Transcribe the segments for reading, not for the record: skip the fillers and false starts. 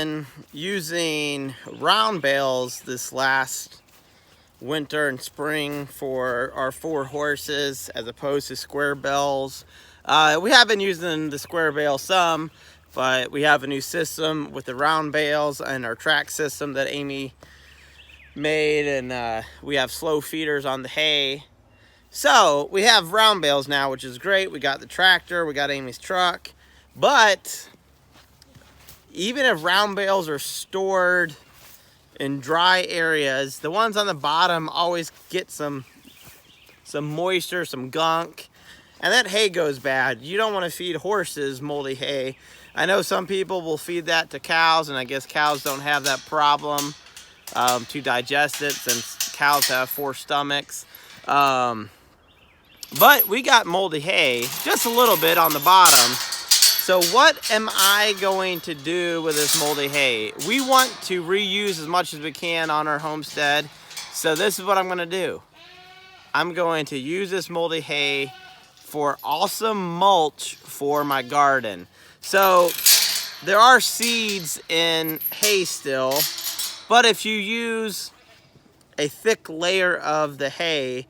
been using round bales this last winter and spring for our 4 horses as opposed to square bales. We have been using the square bale some, but we have a new system with the round bales and our track system that Amy made, and we have slow feeders on the hay. So we have round bales now, which is great. We got the tractor, we got Amy's truck, but even if round bales are stored in dry areas, the ones on the bottom always get some moisture, some gunk, and that hay goes bad. You don't want to feed horses moldy hay. I know some people will feed that to cows, and I guess cows don't have that problem to digest it, since cows have 4 stomachs. But we got moldy hay, just a little bit on the bottom. So what am I going to do with this moldy hay? We want to reuse as much as we can on our homestead. So this is what I'm going to do. I'm going to use this moldy hay for awesome mulch for my garden. So there are seeds in hay still, but if you use a thick layer of the hay,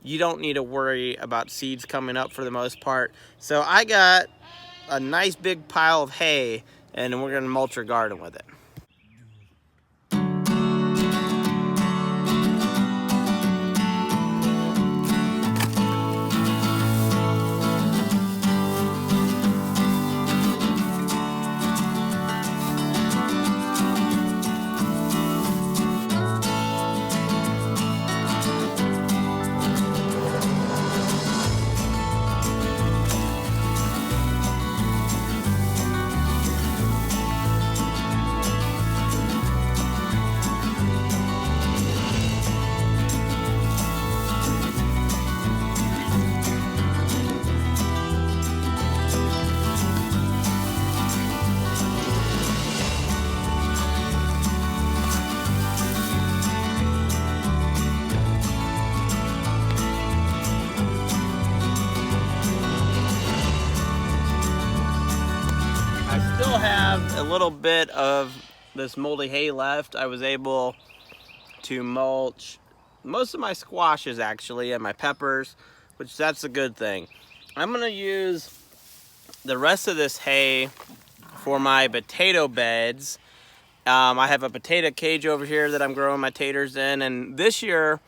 you don't need to worry about seeds coming up for the most part. So I got a nice big pile of hay, and we're gonna mulch our garden with it. Have a little bit of this moldy hay left. I was able to mulch most of my squashes actually, and my peppers, which that's a good thing. I'm gonna use the rest of this hay for my potato beds. I have a potato cage over here that I'm growing my taters in, and this year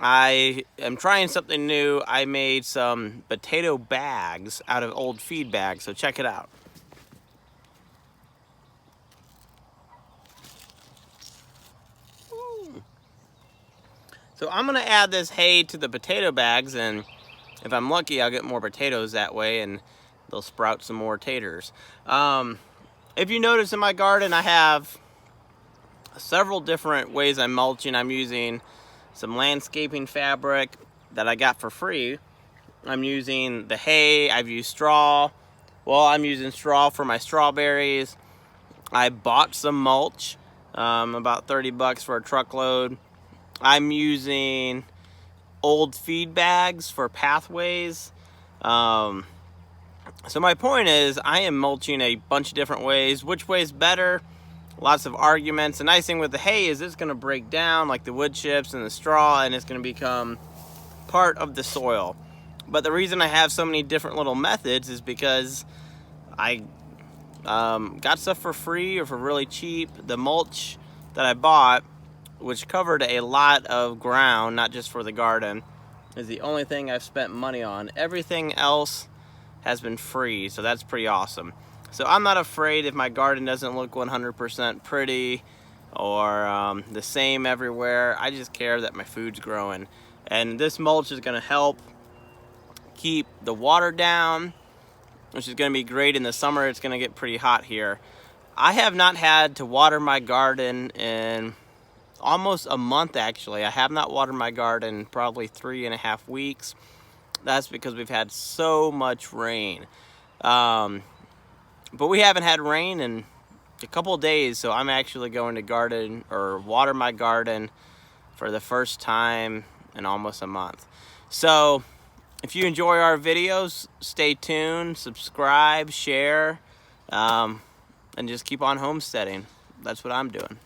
I am trying something new. I made some potato bags out of old feed bags, so check it out. So I'm gonna add this hay to the potato bags, and if I'm lucky, I'll get more potatoes that way, and they'll sprout some more taters. If you notice in my garden, I have several different ways I'm mulching. I'm using some landscaping fabric that I got for free. I'm using the hay, I've used straw. Well, I'm using straw for my strawberries. I bought some mulch, about 30 bucks for a truckload. I'm using old feed bags for pathways. So my point is, I am mulching a bunch of different ways. Which way is better? Lots of arguments. The nice thing with the hay is it's going to break down like the wood chips and the straw, and it's going to become part of the soil. But the reason I have so many different little methods is because I got stuff for free or for really cheap. The mulch that I bought, which covered a lot of ground, not just for the garden, is the only thing I've spent money on. Everything else has been free, so that's pretty awesome. So I'm not afraid if my garden doesn't look 100% pretty or the same everywhere. I just care that my food's growing. And this mulch is gonna help keep the water down, which is gonna be great in the summer. It's gonna get pretty hot here. I have not had to water my garden in almost a month, actually. I have not watered my garden probably 3.5 weeks. That's because we've had so much rain. But we haven't had rain in a couple of days, so I'm actually going to garden or water my garden for the first time in almost a month. So if you enjoy our videos, stay tuned, subscribe, share. and just keep on homesteading. That's what I'm doing.